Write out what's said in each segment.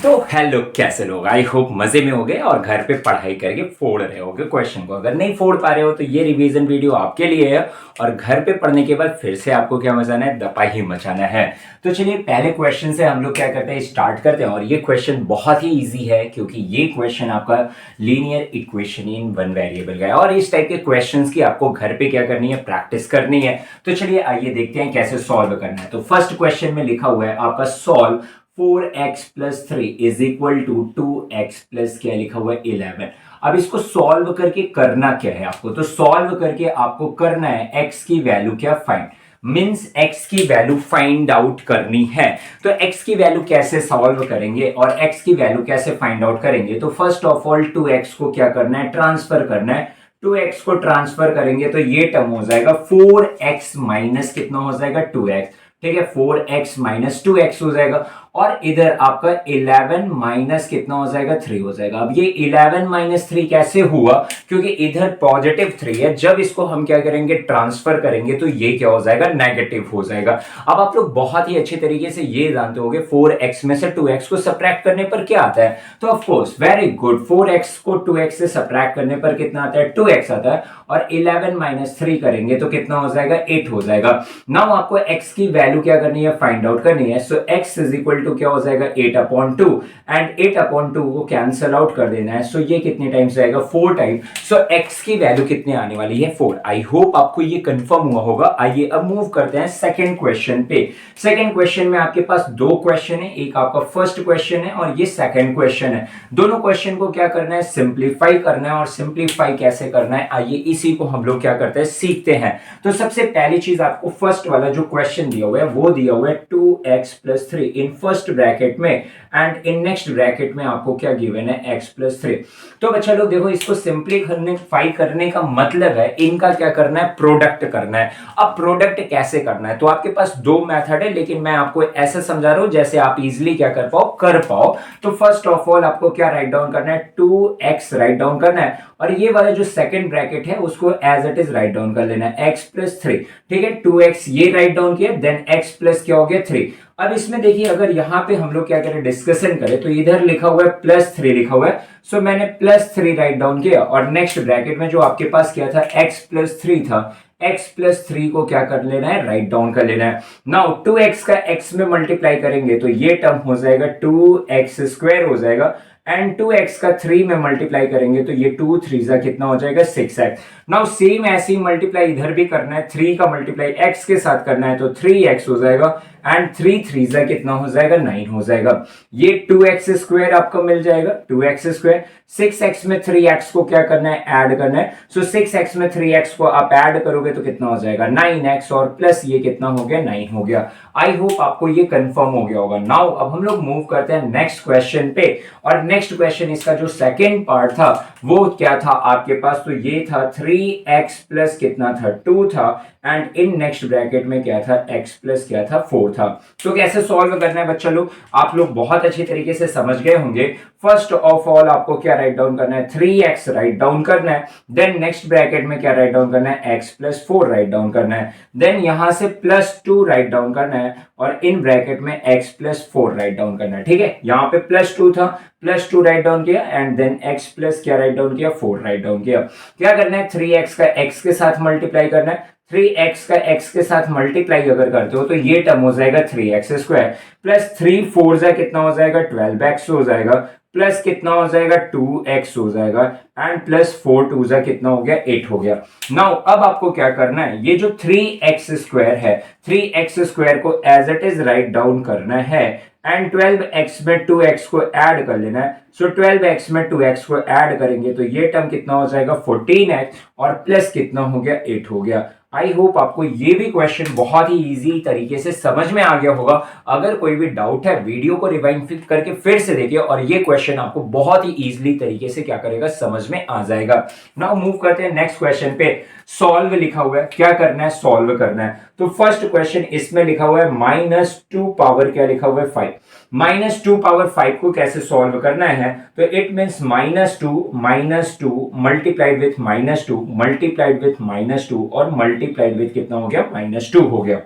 तो हेलो, कैसे लोग? आई होप मजे में होगे और घर पे पढ़ाई करके फोड़ रहे होगे क्वेश्चन को। अगर नहीं फोड़ पा रहे हो तो ये रिवीजन वीडियो आपके लिए है और घर पे पढ़ने के बाद फिर से आपको क्या मचाना है, दपा ही मचाना है। तो चलिए पहले क्वेश्चन से हम लोग क्या करते हैं, स्टार्ट करते हैं। और ये क्वेश्चन बहुत ही इजी है क्योंकि ये क्वेश्चन आपका linear equation in one variable का है और इस टाइप के क्वेश्चंस की आपको घर पे क्या करनी है, प्रैक्टिस करनी है। तो चलिए आइए देखते हैं कैसे सॉल्व करना है। तो फर्स्ट क्वेश्चन में लिखा हुआ है आपका solve 4x plus 3 is equal to 2x plus क्या लिखा हुआ है 11। अब इसको सॉल्व करके करना क्या है आपको, तो सॉल्व करके आपको करना है x की वैल्यू क्या फाइंड, मींस x की वैल्यू फाइंड आउट करनी है। तो x की वैल्यू कैसे सॉल्व करेंगे और x की वैल्यू कैसे फाइंड आउट करेंगे, तो फर्स्ट ऑफ ऑल 2x को क्या करना है, ट्रांसफर करना है। 2x को ट्रांसफर करेंगे तो ये टर्म हो जाएगा 4x माइनस कितना हो जाएगा 2x, ठीक है, 4x माइनस 2x हो जाएगा। और इधर आपका 11 माइनस कितना हो जाएगा 3 हो जाएगा। अब ये 11 माइनस 3 कैसे हुआ, क्योंकि इधर पॉजिटिव 3 है, जब इसको हम क्या करेंगे, ट्रांसफर करेंगे तो ये क्या हो जाएगा, नेगेटिव हो जाएगा। अब आप लोग बहुत ही अच्छे तरीके से ये जानते होंगे 4x में से 2x को सब्ट्रैक्ट करने पर क्या आता है, तो of course very good, 4x को 2x से सब्ट्रैक्ट करने पर कितना आता है, 2x आता है। और 11 माइनस 3 करेंगे तो कितना हो जाएगा, 8 हो जाएगा। नाउ आपको x की वैल्यू क्या करनी है, फाइंड आउट करनी है। सो x इज इक्वल टू क्या हो जाएगा 8/2 एंड 8/2 को कैंसिल आउट कर देना है। सो ये कितने टाइम्स जाएगा, 4 टाइम। सो x की वैल्यू कितने आने वाली है, 4। आई होप आपको ये कंफर्म हुआ होगा। आइए अब मूव करते हैं सेकंड क्वेश्चन पे। सेकंड क्वेश्चन में आपके पास दो क्वेश्चन है, एक आपका फर्स्ट क्वेश्चन है और ये सेकंड क्वेश्चन है। दोनों क्वेश्चन को क्या करना है, सिंप्लीफाई करना है। और सिंप्लीफाई कैसे करना है, आइए इसी को हम लोग क्या करते हैं, सीखते हैं। तो सबसे पहली चीज आपको फर्स्ट वाला जो क्वेश्चन दिया हुआ है वो दिया हुआ है 2x plus 3 in first bracket में एंड इन नेक्स्ट ब्रैकेट में आपको क्या गिवन है, x प्लस 3। तो बच्चा लोग देखो, इसको सिंप्लीफाई करने का मतलब है इनका क्या करना है, प्रोडक्ट करना है। अब प्रोडक्ट कैसे करना है, तो आपके पास दो मेथड है, लेकिन मैं आपको ऐसे समझा रहा हूं जैसे आप इजिली क्या कर पाओ। तो फर्स्ट ऑफ ऑल आपको क्या राइट डाउन करना है, 2x राइट डाउन करना है और ये वाला जो सेकंड ब्रैकेट है उसको as it is write down कर लेना है, x प्लस 3, ठीक है। 2x ये राइट डाउन किया, देन x प्लस क्या हो गया 3। अब इसमें देखिए, अगर यहां पे हम लोग क्या करें, डिस्कशन करें, तो इधर लिखा हुआ है प्लस 3 लिखा हुआ है। सो मैंने प्लस 3 राइट डाउन किया और नेक्स्ट ब्रैकेट में जो आपके पास क्या था, x प्लस 3 था, x प्लस 3 को क्या कर लेना है, राइट डाउन कर लेना है। नाउ 2x का x में मल्टीप्लाई करेंगे तो ये टर्म हो जाएगा 2x स्क्वायर हो जाएगा एंड 2x का 3 में मल्टीप्लाई करेंगे तो ये 2 3 कितना हो जाएगा 6x। नाउ सेम ऐसे ही मल्टीप्लाई इधर भी करना है, 3 का मल्टीप्लाई x के साथ करना है तो 3x हो जाएगा एंड 3 3 कितना हो जाएगा 9 हो जाएगा। ये 2x स्क्वायर आपको मिल जाएगा, 2x स्क्वायर। 6x में 3x को क्या करना है, ऐड करना है। सो 6x में 3x को आप ऐड करोगे तो कितना हो जाएगा 9x और प्लस ये कितना हो गया 9 हो गया। आई होप आपको ये कंफर्म हो गया होगा। नाउ अब हम लोग मूव करते हैं नेक्स्ट क्वेश्चन पे और नेक्स्ट क्वेश्चन इसका जो सेकंड पार्ट था वो क्या था आपके पास, तो ये था 3x प्लस कितना था 2 था एंड इन नेक्स्ट ब्रैकेट में क्या था, x प्लस क्या था 4 था। तो कैसे सॉल्व करना है बच्चा लोग, आप लोग बहुत अच्छी तरीके से समझ गए होंगे। फर्स्ट ऑफ ऑल आपको क्या राइट डाउन करना है, 3x राइट डाउन करना है, देन नेक्स्ट ब्रैकेट में क्या राइट डाउन करना है, x प्लस 4 राइट डाउन करना है, देन यहां से प्लस 2 राइट डाउन करना है और इन ब्रैकेट में x प्लस 4 राइट डाउन करना है, ठीक है। यहां पे प्लस 2 था, प्लस 2 राइट डाउन किया एंड देन x प्लस क्या राइट डाउन किया 4 राइट डाउन किया। क्या करना है, 3x का x के साथ मल्टीप्लाई करना है। 3x का x के साथ मल्टीप्लाई अगर करते हो तो ये टर्म हो जाएगा 3x स्क्वायर प्लस 3 4 कितना हो जाएगा 12x हो जाएगा प्लस कितना हो जाएगा 2x हो जाएगा एंड प्लस 4 2 कितना हो गया 8 हो गया। नाउ अब आपको क्या करना है, ये जो 3x स्क्वायर है, 3x स्क्वायर को as it is write down करना है एंड 12x में 2x को ऐड कर लेना है। सो 12x में 2x को ऐड करेंगे तो ये टर्म कितना हो जाएगा 14x और प्लस कितना हो गया 8 हो गया। आई होप आपको ये भी क्वेश्चन बहुत ही इजी तरीके से समझ में आ गया होगा। अगर कोई भी डाउट है वीडियो को रिवाइंड करके फिर से देखिए और ये क्वेश्चन आपको बहुत ही इजीली तरीके से क्या करेगा, समझ में आ जाएगा। नाउ मूव करते हैं नेक्स्ट क्वेश्चन पे। सॉल्व लिखा हुआ है, क्या करना है, सॉल्व करना है। तो फर्स्ट क्वेश्चन इसमें लिखा हुआ है -2 पावर क्या लिखा हुआ है 5। -2 पावर 5 को कैसे सॉल्व करना है, तो it means -2 multiplied with -2 multiplied with -2 और मल्टीप्लाइड विथ कितना हो गया -2 हो गया।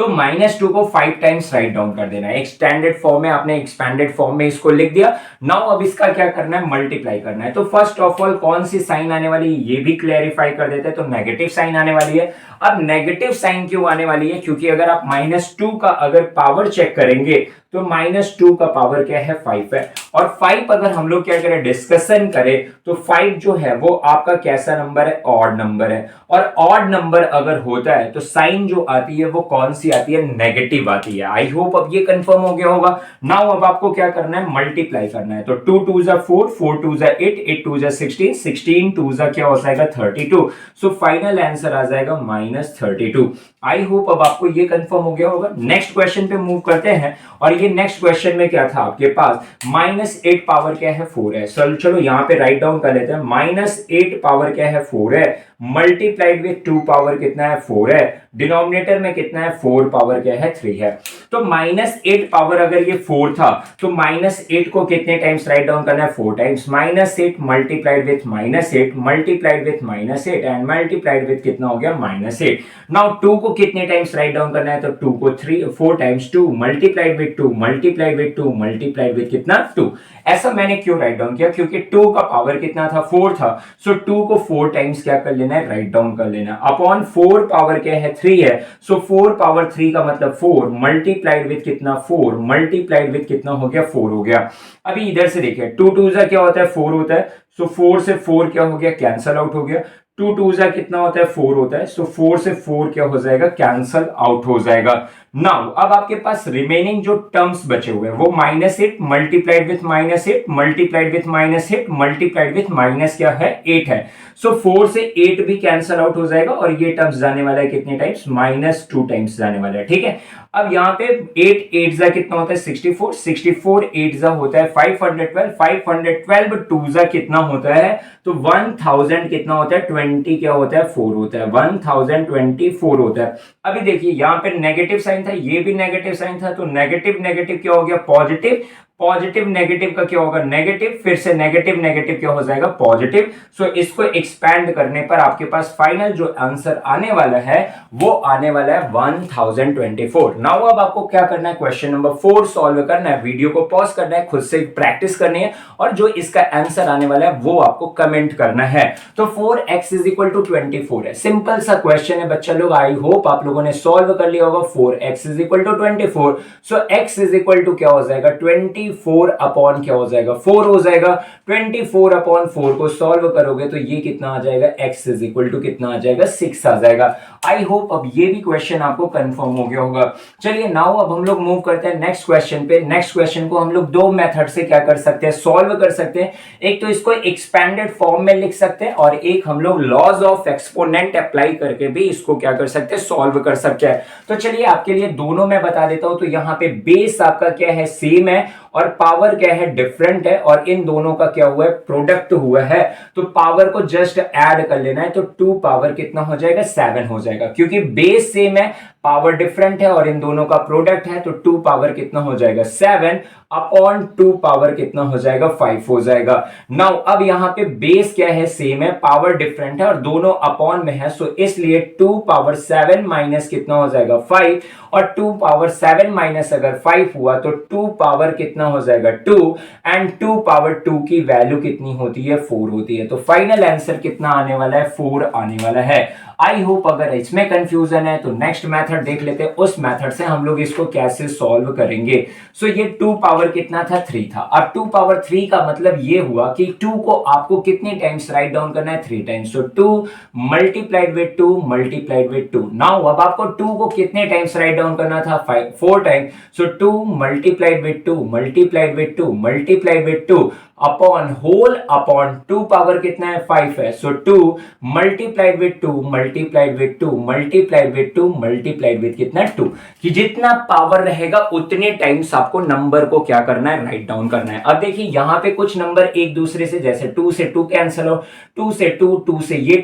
तो -2 को 5 टाइम्स राइट डाउन कर देना है। एक स्टैंडर्ड फॉर्म में आपने एक्सपैंडेड फॉर्म में इसको लिख दिया। नाउ अब इसका क्या करना है, मल्टीप्लाई करना है। तो फर्स्ट ऑफ ऑल कौन सी साइन आने वाली है ये भी क्लैरिफाई कर देते हैं। तो नेगेटिव साइन आने वाली है। अब नेगेटिव साइन क्यों आने वाली है, क्योंकि अगर आप -2 का अगर पावर चेक करेंगे तो -2 का पावर क्या है, 5 है। और 5 अगर हम लोग क्या करें, डिस्कशन करें, तो 5 जो है वो आपका कैसा नंबर है, ऑड नंबर है। और ऑड नंबर अगर होता है तो साइन जो आती है वो कौन सी आती है, नेगेटिव आती है। आई होप अब ये कंफर्म हो गया होगा। नाउ अब आपको क्या करना है, मल्टीप्लाई करना है। तो 2 2 4, 4 2 8, 8 2 16, 16 2 क्या हो जाएगा, 32। सो फाइनल आंसर आ जाएगा -32। आई होप अब आपको ये कंफर्म हो गया होगा। नेक्स्ट क्वेश्चन पे मूव करते हैं। और ये नेक्स्ट क्वेश्चन में क्या था आपके पास, -8 पावर क्या है, 4 है। चलो यहाँ पे राइट डाउन कर लेते हैं। -8 पावर क्या है, 4 है, मल्टीप्लाइड विथ 2 पावर कितना है, 4 है। डिनोमिनेटर में कितना है, 4 पावर क्या है, 3 है। तो -8 पावर अगर ये 4 था तो -8 को कितने टाइम्स राइट डाउन करना है, 4 times. -8 multiplied with -8 multiplied with -8 and multiplied with कितना हो गया, -8। नाउ 2 को कितने टाइम्स राइट डाउन करना है, तो 2 को 4 times, 2 multiplied with 2 multiplied with 2 multiplied with कितना, 2। ऐसा मैंने क्यों राइट डाउन किया, क्योंकि 2 का पावर कितना था, 4 था। सो 2 को 4 टाइम्स क्या कर लेना है, राइट डाउन कर लेना। अपॉन 4 पावर क्या है, 3 है। सो 4 पावर 3 का मतलब 4 मल्टीप्लाइड विथ कितना, 4 मल्टीप्लाइड विथ कितना हो गया, 4 हो गया। अभी इधर से देखिए 2 2 क्या होता है, 4 होता है। सो 4 से 4 क्या हो गया, कैंसल आउट हो गया। 2 2 कितना होता है, 4 होता है। सो 4 से 4 क्या हो जाएगा, कैंसल आउट हो जाएगा। नाउ अब आपके पास रिमेनिंग जो टर्म्स बचे हुए हैं वो -8 multiplied with -8 multiplied with -8 multiplied with minus क्या है, 8 है। सो 4 से 8 भी कैंसल आउट हो जाएगा और ये टर्म्स जाने वाला है कितने टाइम्स, -2 टाइम्स जाने वाला है। ठीक है, अब यहाँ पे 8 8 जा कितना होता है, 64 64 8 जा होता है 512 512 2 जा कितना होता है, तो 1000 कितना होता है, 20 क्या होता है, 4 होता है। 1024 होता है। अभी देखिए यहाँ पे नेगेटिव साइन था, ये भी नेगेटिव साइन था। तो नेगेटिव नेगेटिव क्या हो गया, पॉजिटिव। पॉजिटिव नेगेटिव का क्या होगा, नेगेटिव। फिर से नेगेटिव नेगेटिव क्या हो जाएगा, पॉजिटिव। सो इसको एक्सपैंड करने पर आपके पास फाइनल जो आंसर आने वाला है वो आने वाला है 1024। नाउ अब आपको क्या करना है, क्वेश्चन नंबर 4 सॉल्व करना है। वीडियो को पॉज करना है, खुद से प्रैक्टिस करनी है और जो इसका आंसर आने वाला है वो आपको कमेंट करना है। तो 4x = 24 है। सिंपल सा क्वेश्चन है बच्चा लोग। आई होप आप लोगों ने सॉल्व कर लिया होगा। 4x = 24। सो x = क्या हो जाएगा, 24 अपॉन क्या हो जाएगा, 4 हो जाएगा। 24 अपॉन 4 को सॉल्व करोगे तो ये कितना आ जाएगा, x = कितना आ जाएगा, 6 आ जाएगा। आई होप अब ये भी क्वेश्चन आपको कंफर्म हो गया होगा। चलिए नाउ अब हम लोग मूव करते हैं नेक्स्ट क्वेश्चन पे। नेक्स्ट क्वेश्चन को हम लोग दो मेथड से क्या कर सकते हैं, सॉल्व कर सकते हैं। एक तो इसको एक्सपेंडेड फॉर्म में लिख सकते हैं और एक हम लोग लॉज ऑफ एक्सपोनेंट अप्लाई करके भी इसको क्या कर सकते हैं, सॉल्व कर सकते हैं। तो चलिए आपके लिए दोनों मैं बता देता हूं। तो यहाँ पे बेस आपका क्या है, सेम है और पावर क्या है, डिफरेंट है। और इन दोनों का क्या हुआ है, प्रोडक्ट हुआ है। तो पावर को जस्ट ऐड कर लेना है। तो 2 पावर कितना हो जाएगा, 7 हो जाएगा। क्योंकि बेस सेम है, पावर डिफरेंट है और इन दोनों का प्रोडक्ट है। तो 2 पावर कितना हो जाएगा, 7 अपॉन 2 पावर कितना हो जाएगा, 5 हो जाएगा। नाउ अब यहां पे बेस क्या है, सेम है, पावर डिफरेंट है और दोनों अपॉन में है। सो इसलिए 2 पावर 7 माइनस कितना हो जाएगा, 5। और 2 पावर 7 माइनस अगर 5 हुआ तो 2 पावर कितना हो जाएगा, 2। एंड 2 पावर 2 की वैल्यू कितनी होती है, 4 होती है। तो फाइनल आंसर कितना आने वाला है, 4 आने वाला है। आई होप अगर इसमें कंफ्यूजन है तो नेक्स्ट मेथड देख लेते हैं। उस मेथड से हम लोग इसको कैसे सॉल्व करेंगे। सो ये 2 पावर कितना था, 3 था। अब 2 पावर 3 का मतलब ये हुआ कि 2 को आपको कितने टाइम्स राइट डाउन करना है, 3 times. So 2 multiplied with 2 multiplied with 2। Now अब आपको 2 को कितने टाइम्स राइट डाउन करना था, 4 times. So 2 multiplied with 2 multiplied with 2 multiplied with 2 upon whole upon 2 power कितना है, 5 है। So 2 multiplied with 2 multiplied with 2 multiplied with 2 multiplied with कितना, 2। कि जितना पावर रहेगा उतने टाइम्स आपको नंबर को क्या करना है, राइट डाउन करना है। अब देखिए यहाँ पे कुछ नंबर एक दूसरे से, जैसे 2 से 2 कैंसिल हो, 2 से 2, 2 से ये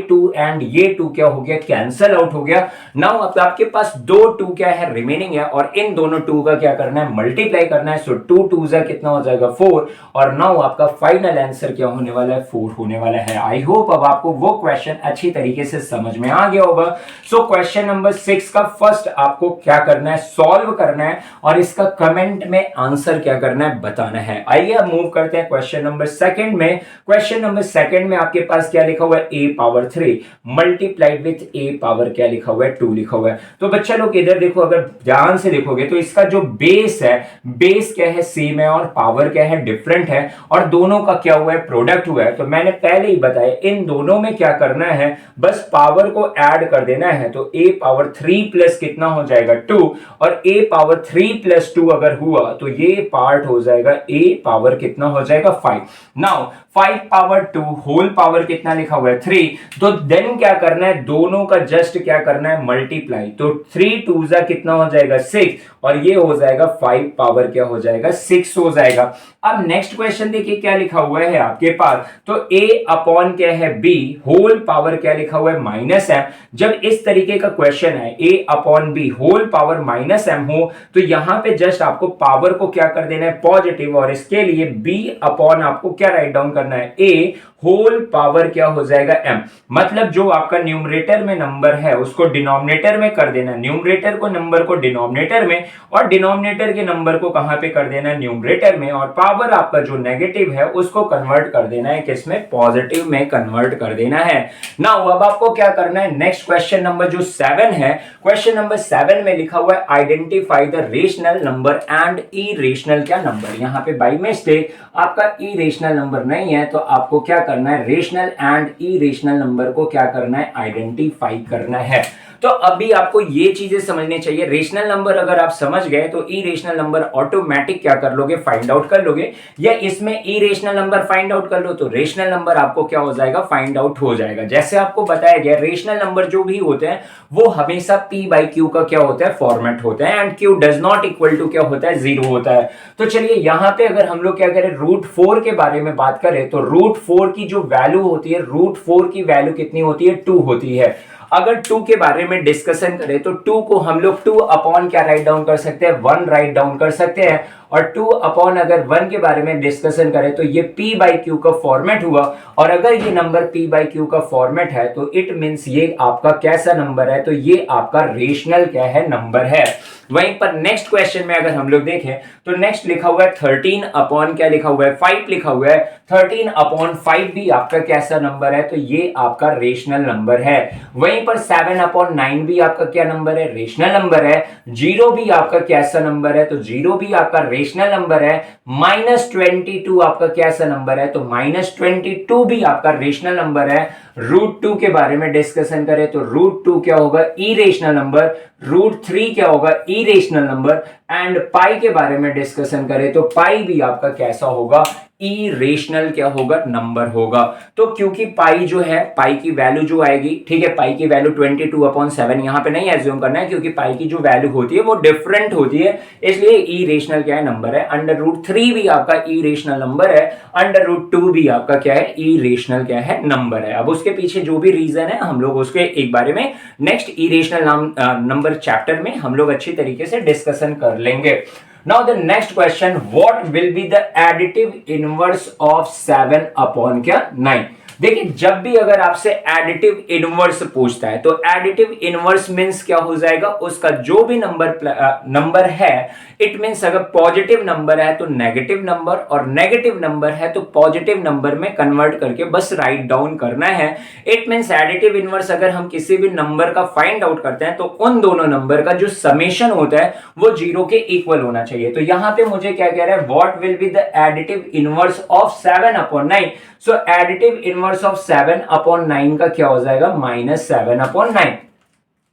2 एंड ये 2 क्या हो गया, कैंसिल आउट हो गया। नाउ अब आपके पास 2 2 क्या है, रिमेनिंग है और इन दोनों 2 का क्या करना है, मल्टीप्लाई करना है। सो 2 2 कितना हो जाएगा, 4 और और नाउ आपका फाइनल आंसर क्या होने वाला है, 4 होने वाला है। आई होप अब आपको वो क्वेश्चन अच्छी तरीके से समझ में आ गया होगा। सो क्वेश्चन नंबर 6 का फर्स्ट आपको क्या करना है, सॉल्व करना है और इसका कमेंट में आंसर क्या करना है, बताना है। आइए अब मूव करते हैं क्वेश्चन नंबर सेकंड में। क्वेश्चन नंबर सेकंड में आपके पास क्या लिखा हुआ है, a power 3 multiplied with a power क्या लिखा हुआ है, 2 लिखा हुआ है। तो बच्चा लोग इधर देखो, अगर ध्यान से देखोगे तो इसका जो बेस है, बेस क्या है, सेम है और पावर क्या है, डिफरेंट है और दोनों का क्या हुआ है, प्रोडक्ट हुआ है। तो मैंने पहले ही बताया इन दोनों में क्या करना है, बस पावर को ऐड कर देना है। तो a पावर 3 प्लस कितना हो जाएगा, 2 और a पावर 3 प्लस 2 अगर हुआ तो ये पार्ट हो जाएगा a पावर कितना हो जाएगा, 5। नाउ 5 पावर 2 होल पावर कितना लिखा हुआ है, 3। तो देन क्या करना है, दोनों का जस्ट क्या करना है, मल्टीप्लाई। तो 3 2 जा कितना हो जाएगा, 6 और ये हो जाएगा 5 पावर क्या हो जाएगा, 6 हो जाएगा। अब नेक्स्ट क्वेश्चन देखिए क्या लिखा हुआ है आपके पास। तो a अपॉन क्या है, b होल पावर क्या लिखा हुआ है, माइनस m। जब इस तरीके का क्वेश्चन है a upon b whole power minus m हो तो यहां पे जस्ट आपको पावर को क्या कर देना है, पॉजिटिव, और इसके लिए b अपॉन आपको क्या राइट डाउन करना है, a होल पावर क्या हो जाएगा, m। मतलब जो आपका न्यूमरेटर में नंबर है उसको डिनोमिनेटर में कर देना, न्यूमरेटर को नंबर को डिनोमिनेटर में और डिनोमिनेटर के नंबर को कहां पे कर देना, न्यूमरेटर में, और पावर आपका जो नेगेटिव है उसको कन्वर्ट कर देना है किसमें, पॉजिटिव में कन्वर्ट कर देना है। नाउ अब आपको क्या करना है, नेक्स्ट क्वेश्चन नंबर जो 7 है, क्वेश्चन नंबर 7 में लिखा हुआ है identify the rational number and irrational क्या नंबर। यहां पे बाय मिस्टेक आपका इरेशनल नंबर नहीं है, तो आपको क्या करना है, रेशनल एंड इरेशनल नंबर को क्या करना है, आइडेंटिफाई करना है। तो अभी आपको ये चीजें समझनी चाहिए। रेशनल नंबर अगर आप समझ गए तो इरेशनल नंबर ऑटोमेटिक क्या कर लोगे, फाइंड आउट कर लोगे, या इसमें इरेशनल नंबर फाइंड आउट कर लो तो रेशनल नंबर आपको क्या हो जाएगा, फाइंड आउट हो जाएगा। जैसे आपको बताया गया रेशनल नंबर जो भी होते हैं वो हमेशा p बाई क्यू का क्या होता है, फॉर्मेट होता है, and q does not equal to क्या होता है, 0 होता है। तो चलिए यहां पे अगर हम लोग क्या करें, रूट 4 के बारे में बात करें तो रूट 4 की जो वैल्यू होती है, रूट 4 की वैल्यू कितनी होती है, 2 होती है। अगर 2 के बारे में डिस्कशन करें तो 2 को हम लोग 2 अपॉन क्या राइट डाउन कर सकते हैं, 1 राइट डाउन कर सकते हैं। और 2 अपॉन अगर 1 के बारे में डिस्कशन करें तो ये p बाई क्यू का फॉर्मेट हुआ, और अगर ये नंबर p बाई क्यू का फॉर्मेट है तो इट मींस ये आपका कैसा नंबर है, तो ये आपका रेशनल क्या है, नंबर है। वहीं पर नेक्स्ट क्वेश्चन में अगर हम लोग देखें तो नेक्स्ट लिखा हुआ है 13 अपॉन क्या लिखा हुआ है, 5 लिखा हुआ है। 13 अपॉन 5 भी आपका कैसा नंबर है, तो ये आपका रेशनल नंबर है। वहीं पर 7 अपॉन 9 भी आपका क्या नंबर है, रेशनल नंबर है। 0 भी आपका कैसा नंबर है, तो 0 भी आपका रेशनल नंबर है। -22 आपका कैसा नंबर है, तो -22 भी आपका रेशनल नंबर है। रूट 2 के बारे में डिस्कशन करें तो रूट 2 क्या होगा, इरेशनल नंबर। रूट 3 क्या होगा, इरेशनल नंबर। एंड पाई के बारे में डिस्कशन करें तो पाई भी आपका कैसा होगा, इरेशनल क्या होगा, नंबर होगा। तो क्योंकि पाई जो है, पाई की वैल्यू जो आएगी, ठीक है, पाई की वैल्यू 22/7 यहां पे नहीं एज्यूम करना है, क्योंकि पाई की जो वैल्यू होती है वो डिफरेंट होती है, इसलिए इरेशनल क्या है, नंबर है। अंडर रूट 3 भी आपका इरेशनल नंबर है, अंडर रूट 2 भी आपका क्या है, इरेशनल क्या है, नंबर है। अब उसके पीछे जो भी रीजन है हम लोग उसके एक बारे में नेक्स्ट इरेशनल नंबर चैप्टर में हम लोग अच्छी तरीके से डिस्कशन कर लेंगे। Now the next question, what will be the additive inverse of 7 upon क्या 9? देखिए जब भी अगर आपसे एडिटिव इनवर्स पूछता है तो एडिटिव इनवर्स मींस क्या हो जाएगा, उसका जो भी नंबर है, इट मींस अगर पॉजिटिव नंबर है तो नेगेटिव नंबर, और नेगेटिव नंबर है तो पॉजिटिव नंबर में कन्वर्ट करके बस राइट डाउन करना है। इट मींस एडिटिव इनवर्स अगर हम किसी भी नंबर का फाइंड आउट करते हैं तो उन दोनों नंबर का जो समेशन होता है वो 0 के इक्वल होना चाहिए। तो यहां पे मुझे क्या कह रहा है, what will be the additive inverse of 7/9। So additive inverse of 7/9 का क्या हो जाएगा, -7/9।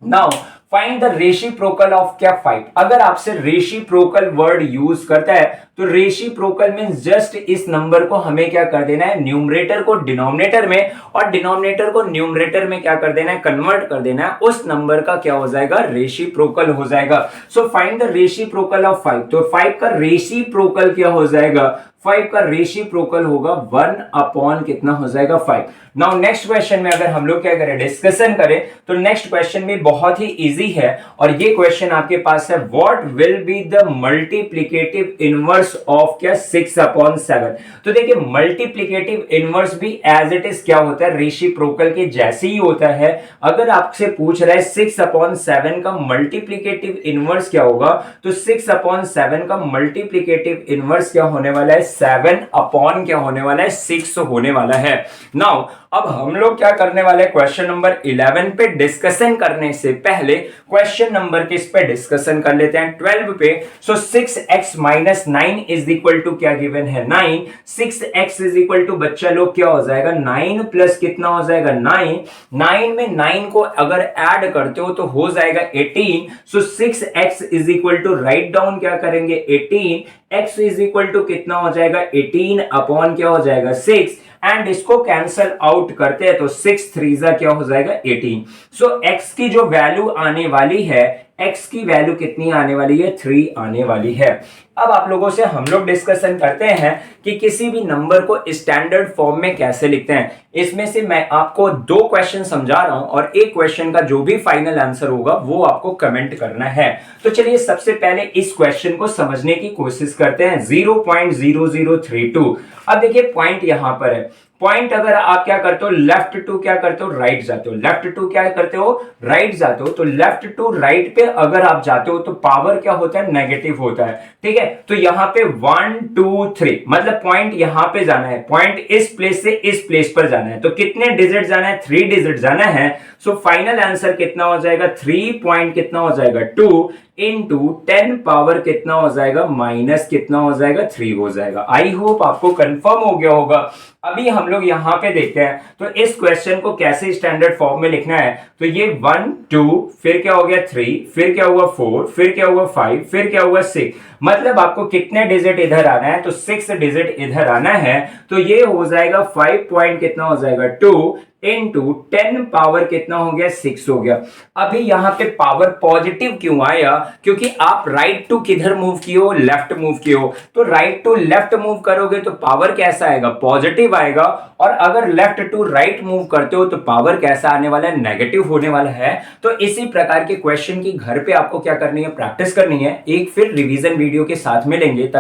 Now find the reciprocal of क्या 5। अगर आपसे रेसिप्रोकल वर्ड यूज करता है तो रेसिप्रोकल मींस जस्ट इस नंबर को हमें क्या कर देना है, न्यूमरेटर को डिनोमिनेटर में और डिनोमिनेटर को न्यूमरेटर में क्या कर देना है, कन्वर्ट कर देना है। उस नंबर का क्या हो जाएगा, रेसिप्रोकल हो जाएगा। So find the reciprocal of 5। तो 5 का रेसिप्रोकल क्या हो जाएगा, 5 का रेसिप्रोकल होगा 1 अपॉन कितना हो जाएगा 5। नाउ नेक्स्ट क्वेश्चन में अगर हम लोग क्या करें, डिस्कशन करें, तो नेक्स्ट क्वेश्चन में बहुत ही इजी है और ये क्वेश्चन आपके पास है, what will be the multiplicative inverse of क्या 6 अपॉन 7। तो देखिए मल्टीप्लिकेटिव इनवर्स भी एज इट इज क्या होता है, रेसिप्रोकल के जैसे ही होता है। अगर आपसे पूछ रहा है 6 अपॉन 7 का मल्टीप्लिकेटिव इनवर्स क्या होगा, तो 6 अपॉन 7 का मल्टीप्लिकेटिव इनवर्स क्या होने वाला है, 7 अपॉन क्या होने वाला है, 6 होने वाला है। नाउ अब हम लोग क्या करने वाले हैं, क्वेश्चन नंबर 11 पे डिस्कशन करने से पहले क्वेश्चन नंबर किस पे डिस्कशन कर लेते हैं, 12 पे। So 6x minus 9 is equal to क्या गिवन है, 9। 6x इज इक्वल टू बच्चा लोग क्या हो जाएगा, 9 प्लस कितना हो जाएगा, 9। 9 में 9 को अगर ऐड करते हो तो हो जाएगा 18। So 6x is equal to, write down क्या करेंगे, 18। x इज इक्वल टू कितना हो जाएगा, 18 अपॉन क्या हो जाएगा, 6। एंड इसको कैंसल आउट करते हैं तो 6 3 क्या हो जाएगा, 18। सो x की जो वैल्यू आने वाली है, x की वैल्यू कितनी आने वाली है, 3 आने वाली है। अब आप लोगों से हम लोग डिस्कशन करते हैं कि किसी भी नंबर को स्टैंडर्ड फॉर्म में कैसे लिखते हैं। इसमें से मैं आपको 2 क्वेश्चन समझा रहा हूं और एक क्वेश्चन का जो भी फाइनल आंसर होगा वो आपको कमेंट करना है। तो चलिए सबसे पहले इस क्वेश्चन को समझने की कोशिश करते हैं। 0.0032। अब देखिए पॉइंट यहां पर है, पॉइंट अगर आप क्या करते हो, लेफ्ट टू क्या करते हो, राइट जाते हो, लेफ्ट टू क्या करते हो, राइट जाते हो। तो लेफ्ट टू राइट पे अगर आप जाते हो तो पावर क्या होता है, नेगेटिव होता है, ठीक है। तो यहां पे 1 2 3 मतलब पॉइंट यहां पे जाना है, पॉइंट इस प्लेस से इस प्लेस पर जाना है। तो कितने डिजिट जाना है, 3 डिजिट जाना है। सो फाइनल आंसर कितना हो जाएगा, 3 पॉइंट कितना हो जाएगा, 2 इंटू 10 पावर कितना हो जाएगा, माइनस कितना हो जाएगा, 3 हो जाएगा। आई होप आपको कंफर्म हो गया होगा। अभी हम लोग यहां पे देखते हैं तो इस क्वेश्चन को कैसे स्टैंडर्ड फॉर्म में लिखना है। तो ये 1 2 फिर क्या हो गया 3, फिर क्या हुआ 4, फिर क्या हुआ 5, फिर क्या हुआ 6। मतलब आपको कितने डिजिट इधर आना है, तो 6 डिजिट इधर आना है। तो ये हो जाएगा 5 पॉइंट कितना हो जाएगा, 2 इंटू 10 पावर कितना हो गया, 6 हो गया। अभी यहां पे पावर पॉजिटिव क्यों आया, क्योंकि आप राइट टू किधर मूव किए हो, लेफ्ट मूव किए हो। तो राइट टू लेफ्ट मूव करोगे तो पावर कैसा आएगा, पॉजिटिव आएगा। और अगर लेफ्ट टू राइट मूव करते हो तो पावर कैसा आने वाला है, नेगेटिव होने वाला है। तो इसी प्रकार के क्वेश्चन की घर पे आपको क्या करनी है, प्रैक्टिस करनी है। एक फिर रिवीजन वीडियो के साथ में लेंगे, तब